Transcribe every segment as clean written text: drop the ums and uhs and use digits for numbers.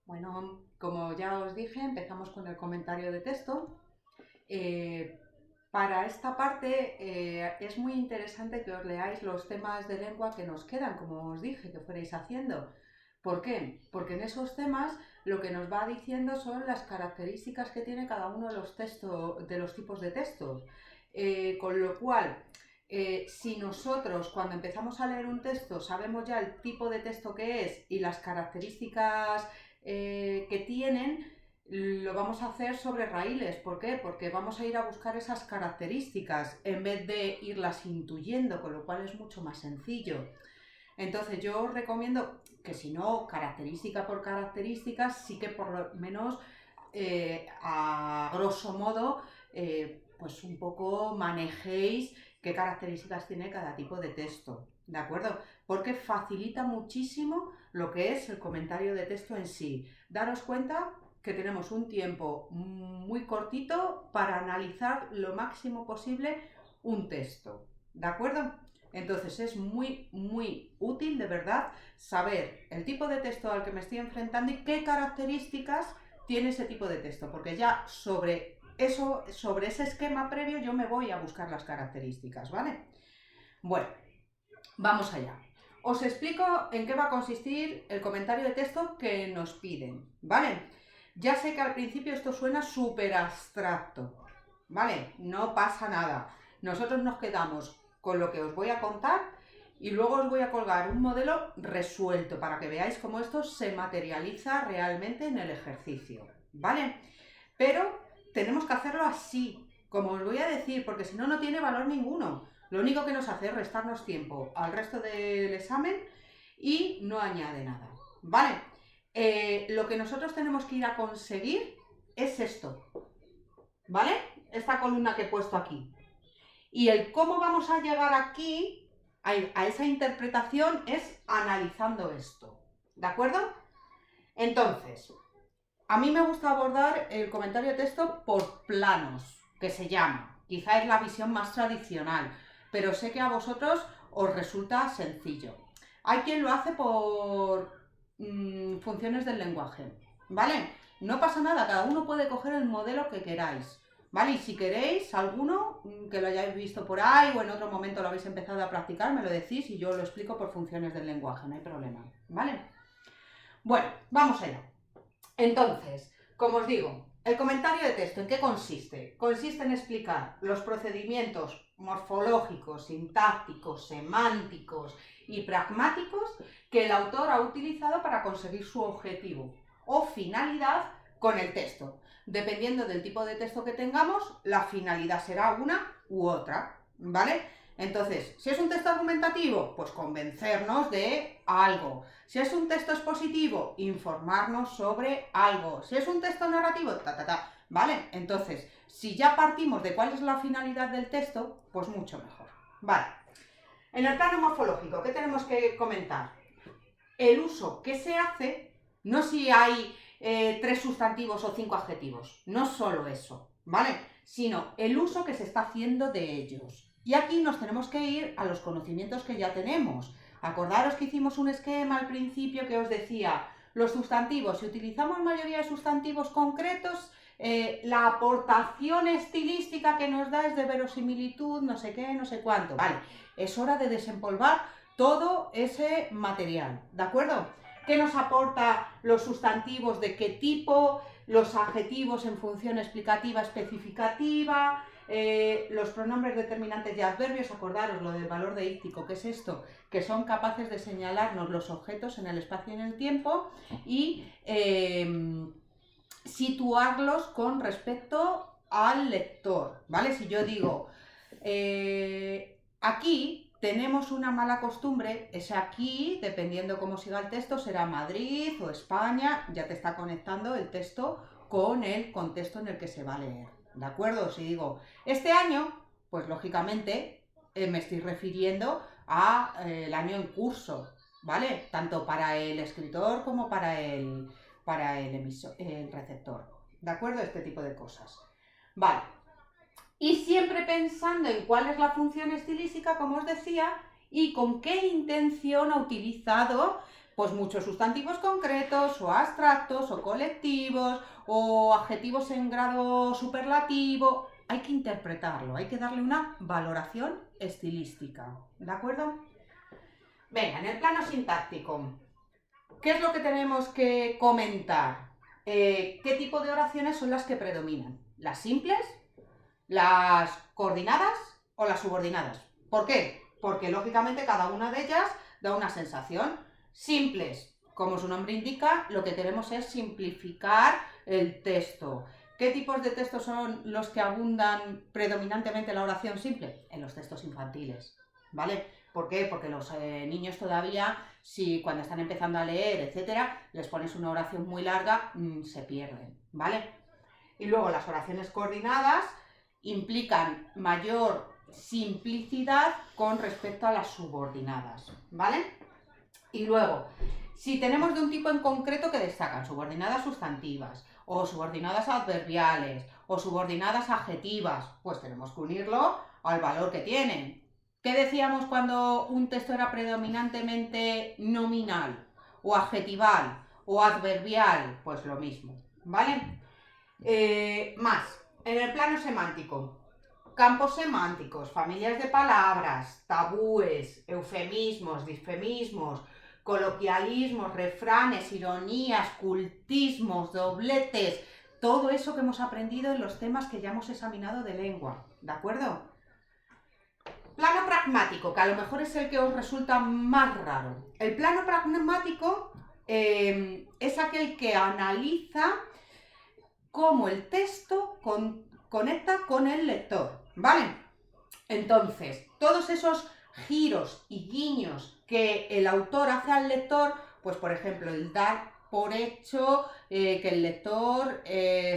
Bueno, como ya os dije, empezamos con el comentario de texto. Eh, para esta parte es muy interesante que os leáis los temas de lengua que nos quedan, como os dije, que fuerais haciendo. ¿Por qué? Porque en esos temas lo que nos va diciendo son las características que tiene cada uno de los textos, de los tipos de textos. Con lo cual, si nosotros cuando empezamos a leer un texto sabemos ya el tipo de texto que es y las características que tienen, lo vamos a hacer sobre raíles. ¿Por qué? Porque vamos a ir a buscar esas características en vez de irlas intuyendo, con lo cual es mucho más sencillo. Entonces yo os recomiendo que si no, característica por característica, sí que por lo menos a grosso modo, pues un poco manejéis qué características tiene cada tipo de texto, ¿de acuerdo? Porque facilita muchísimo lo que es el comentario de texto en sí. Daros cuenta que tenemos un tiempo muy cortito para analizar lo máximo posible un texto, ¿de acuerdo? Entonces es muy útil, de verdad, saber el tipo de texto al que me estoy enfrentando y qué características tiene ese tipo de texto, porque ya sobre eso, sobre ese esquema previo, yo me voy a buscar las características, ¿vale? Bueno, vamos allá. Os explico en qué va a consistir el comentario de texto que nos piden, ¿vale? Ya sé que al principio esto suena súper abstracto, ¿vale? No pasa nada. Nosotros nos quedamos con lo que os voy a contar y luego os voy a colgar un modelo resuelto para que veáis cómo esto se materializa realmente en el ejercicio, ¿vale? Pero tenemos que hacerlo así, como os voy a decir, porque si no, no tiene valor ninguno. Lo único que nos hace es restarnos tiempo al resto del examen y no añade nada, ¿vale? Lo que nosotros tenemos que ir a conseguir es esto, ¿vale? Esta columna que he puesto aquí. Y el cómo vamos a llegar aquí, a esa interpretación, es analizando esto, ¿de acuerdo? Entonces, a mí me gusta abordar el comentario de texto por planos, que se llama. Quizá es la visión más tradicional, pero sé que a vosotros os resulta sencillo. Hay quien lo hace por funciones del lenguaje, ¿vale? No pasa nada, cada uno puede coger el modelo que queráis, ¿vale? Y si queréis alguno que lo hayáis visto por ahí o en otro momento lo habéis empezado a practicar, me lo decís y yo lo explico por funciones del lenguaje, no hay problema, ¿vale? Bueno, vamos allá. Entonces, como os digo, el comentario de texto, ¿en qué consiste? Consiste en explicar los procedimientos morfológicos, sintácticos, semánticos y pragmáticos que el autor ha utilizado para conseguir su objetivo o finalidad con el texto. Dependiendo del tipo de texto que tengamos, la finalidad será una u otra, ¿vale? Entonces, si es un texto argumentativo, pues convencernos de algo. Si es un texto expositivo, informarnos sobre algo. Si es un texto narrativo, ¿vale? Entonces, si ya partimos de cuál es la finalidad del texto, pues mucho mejor. Vale. En el plano morfológico, ¿qué tenemos que comentar? El uso que se hace, no si hay 3 sustantivos o 5 adjetivos, no solo eso, ¿vale? Sino el uso que se está haciendo de ellos. Y aquí nos tenemos que ir a los conocimientos que ya tenemos. Acordaros que hicimos un esquema al principio que os decía, los sustantivos, si utilizamos mayoría de sustantivos concretos, la aportación estilística que nos da es de verosimilitud, no sé qué, no sé cuánto. Vale, es hora de desempolvar todo ese material, ¿de acuerdo? ¿Qué nos aporta los sustantivos, de qué tipo, los adjetivos en función explicativa, especificativa, los pronombres determinantes y adverbios? Acordaros lo del valor deíctico, ¿qué es esto? Que son capaces de señalarnos los objetos en el espacio y en el tiempo y situarlos con respecto al lector, ¿vale? Si yo digo, aquí tenemos una mala costumbre, ese aquí, dependiendo cómo siga el texto, será Madrid o España, ya te está conectando el texto con el contexto en el que se va a leer, ¿de acuerdo? Si digo, este año, pues lógicamente me estoy refiriendo al año en curso, ¿vale? Tanto para el escritor como para el emisor, el receptor, ¿de acuerdo? Este tipo de cosas. Vale. Y siempre pensando en cuál es la función estilística, como os decía, y con qué intención ha utilizado Pues muchos sustantivos concretos, o abstractos, o colectivos, o adjetivos en grado superlativo. Hay que interpretarlo, hay que darle una valoración estilística, ¿de acuerdo? Venga, en el plano sintáctico, ¿qué es lo que tenemos que comentar? ¿Qué tipo de oraciones son las que predominan? ¿Las simples, las coordinadas o las subordinadas? ¿Por qué? Porque lógicamente cada una de ellas da una sensación. Simples, como su nombre indica, lo que queremos es simplificar el texto. ¿Qué tipos de textos son los que abundan predominantemente en la oración simple? En los textos infantiles, ¿vale? ¿Por qué? Porque los niños todavía, si cuando están empezando a leer, etcétera, les pones una oración muy larga, se pierden, ¿vale? Y luego las oraciones coordinadas implican mayor simplicidad con respecto a las subordinadas, ¿vale? Y luego, si tenemos de un tipo en concreto que destacan subordinadas sustantivas, o subordinadas adverbiales, o subordinadas adjetivas, pues tenemos que unirlo al valor que tienen. ¿Qué decíamos cuando un texto era predominantemente nominal, o adjetival, o adverbial? Pues lo mismo, ¿vale? Más, en el plano semántico, campos semánticos, familias de palabras, tabúes, eufemismos, disfemismos, coloquialismos, refranes, ironías, cultismos, dobletes, todo eso que hemos aprendido en los temas que ya hemos examinado de lengua, ¿de acuerdo? Plano pragmático, que a lo mejor es el que os resulta más raro. El plano pragmático es aquel que analiza cómo el texto conecta con el lector, ¿vale? Entonces, todos esos giros y guiños que el autor hace al lector, pues por ejemplo, el dar por hecho que el lector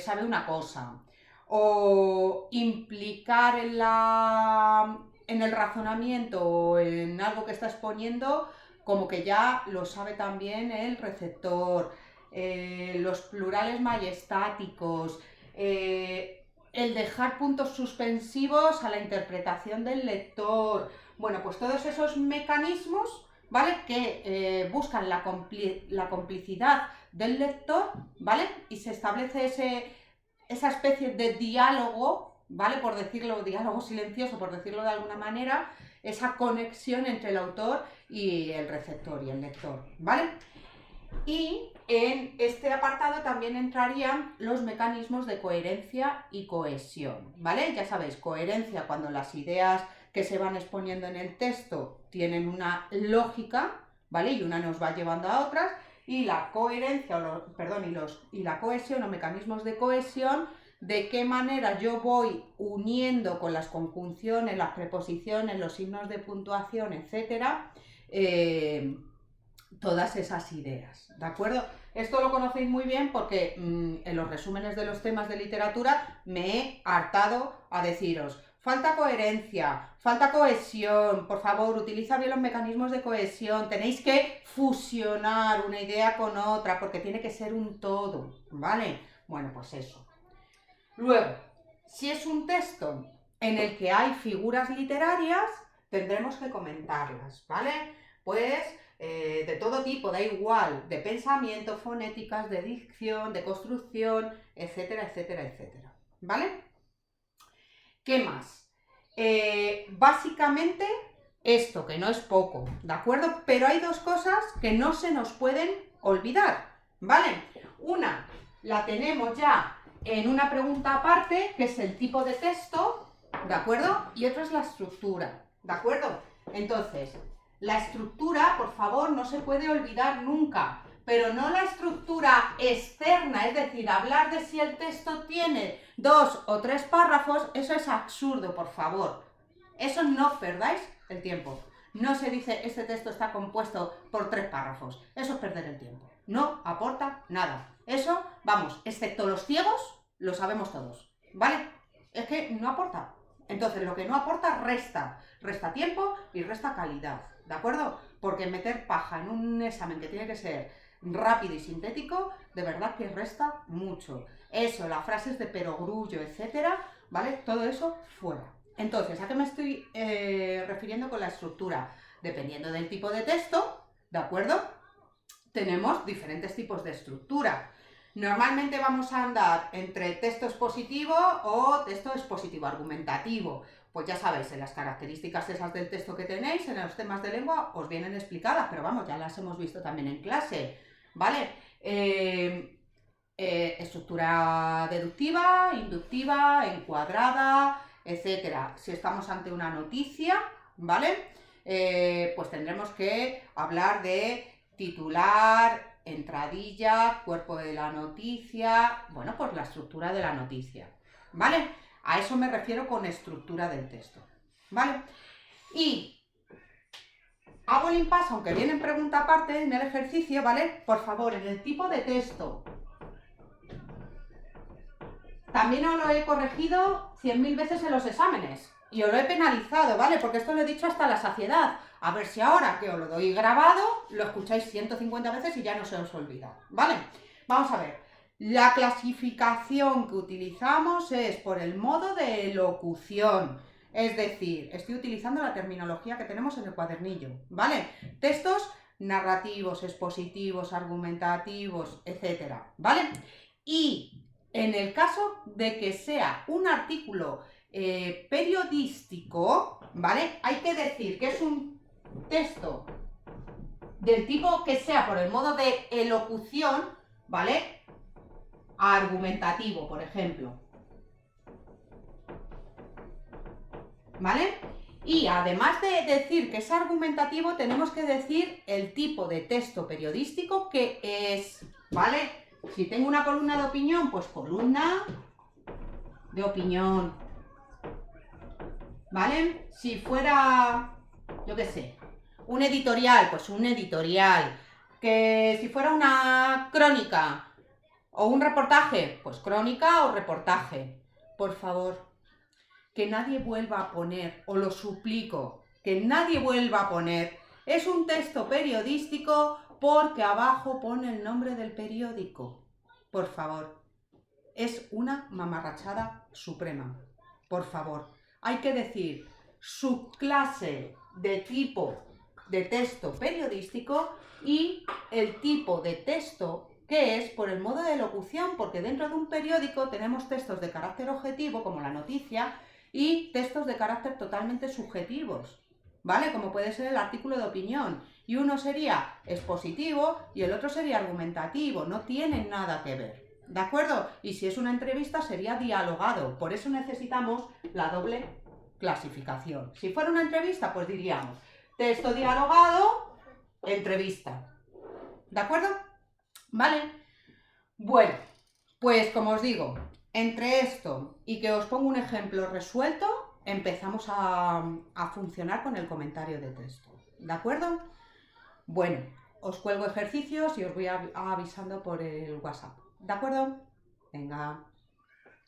sabe una cosa, o implicar en el razonamiento o en algo que está exponiendo como que ya lo sabe también el receptor, los plurales majestáticos, el dejar puntos suspensivos a la interpretación del lector. Bueno, pues todos esos mecanismos, ¿vale? Que buscan la complicidad del lector, ¿vale? Y se establece esa especie de diálogo, ¿vale? Por decirlo, diálogo silencioso, por decirlo de alguna manera, esa conexión entre el autor y el receptor y el lector, ¿vale? Y en este apartado también entrarían los mecanismos de coherencia y cohesión, ¿vale? Ya sabéis, coherencia cuando las ideas que se van exponiendo en el texto tienen una lógica, ¿vale? Y una nos va llevando a otras, y la coherencia, y la cohesión o mecanismos de cohesión, de qué manera yo voy uniendo con las conjunciones, las preposiciones, los signos de puntuación, etcétera, todas esas ideas, ¿de acuerdo? Esto lo conocéis muy bien porque en los resúmenes de los temas de literatura me he hartado a deciros: falta coherencia, falta cohesión, por favor, utiliza bien los mecanismos de cohesión, tenéis que fusionar una idea con otra porque tiene que ser un todo, ¿vale? Bueno, pues eso. Luego, si es un texto en el que hay figuras literarias, tendremos que comentarlas, ¿vale? Pues de todo tipo, da igual, de pensamiento, fonéticas, de dicción, de construcción, etcétera, etcétera, etcétera, ¿vale? ¿Qué más? Básicamente esto, que no es poco, ¿de acuerdo? Pero hay dos cosas que no se nos pueden olvidar, ¿vale? Una, la tenemos ya en una pregunta aparte, que es el tipo de texto, ¿de acuerdo? Y otra es la estructura, ¿de acuerdo? Entonces, la estructura, por favor, no se puede olvidar nunca, pero no la estructura externa, es decir, hablar de si el texto tiene 2 o 3 párrafos, eso es absurdo, por favor. Eso no perdáis el tiempo. No se dice este texto está compuesto por 3 párrafos. Eso es perder el tiempo. No aporta nada. Eso, vamos, excepto los ciegos, lo sabemos todos, ¿vale? Es que no aporta. Entonces, lo que no aporta resta. Resta tiempo y resta calidad, ¿de acuerdo? Porque meter paja en un examen que tiene que ser rápido y sintético, de verdad que resta mucho. Eso, las frases de perogrullo, etcétera, ¿vale? Todo eso fuera. Entonces, ¿a qué me estoy refiriendo con la estructura? Dependiendo del tipo de texto, ¿de acuerdo? tenemos diferentes tipos de estructura. Normalmente vamos a andar entre texto expositivo o texto expositivo argumentativo. Pues ya sabéis, en las características esas del texto que tenéis, en los temas de lengua, os vienen explicadas, pero vamos, ya las hemos visto también en clase, ¿vale? Estructura deductiva, inductiva, encuadrada, etcétera. Si estamos ante una noticia, ¿vale? Pues tendremos que hablar de titular, entradilla, cuerpo de la noticia, bueno, pues la estructura de la noticia, ¿vale? A eso me refiero con estructura del texto, ¿vale? Y hago el impasse, aunque viene en pregunta aparte en el ejercicio, ¿vale? Por favor, en el tipo de texto. También os lo he corregido 100.000 veces en los exámenes y os lo he penalizado, ¿vale? Porque esto lo he dicho hasta la saciedad. A ver si ahora que os lo doy grabado, lo escucháis 150 veces y ya no se os olvida, ¿vale? Vamos a ver. La clasificación que utilizamos es por el modo de locución. Es decir, estoy utilizando la terminología que tenemos en el cuadernillo, ¿vale? Textos narrativos, expositivos, argumentativos, etcétera, ¿vale? Y en el caso de que sea un artículo periodístico, ¿vale? Hay que decir que es un texto del tipo que sea por el modo de elocución, ¿vale? Argumentativo, por ejemplo. ¿Vale? Y además de decir que es argumentativo, tenemos que decir el tipo de texto periodístico que es, ¿vale? Si tengo una columna de opinión, pues columna de opinión, ¿vale? Si fuera, yo qué sé, un editorial, pues un editorial. Que si fuera una crónica o un reportaje, pues crónica o reportaje. Por favor, que nadie vuelva a poner, o lo suplico, que nadie vuelva a poner, es un texto periodístico porque abajo pone el nombre del periódico. Por favor, es una mamarrachada suprema. Por favor, hay que decir subclase de tipo de texto periodístico y el tipo de texto que es por el modo de locución, porque dentro de un periódico tenemos textos de carácter objetivo, como la noticia, y textos de carácter totalmente subjetivos, ¿vale? Como puede ser el artículo de opinión. Y uno sería expositivo y el otro sería argumentativo, no tienen nada que ver, ¿de acuerdo? Y si es una entrevista sería dialogado, por eso necesitamos la doble clasificación. Si fuera una entrevista, pues diríamos texto dialogado, entrevista, ¿de acuerdo? ¿Vale? Bueno, pues como os digo, entre esto y que os pongo un ejemplo resuelto, empezamos a funcionar con el comentario de texto, ¿de acuerdo? Bueno, os cuelgo ejercicios y os voy avisando por el WhatsApp, ¿de acuerdo? Venga.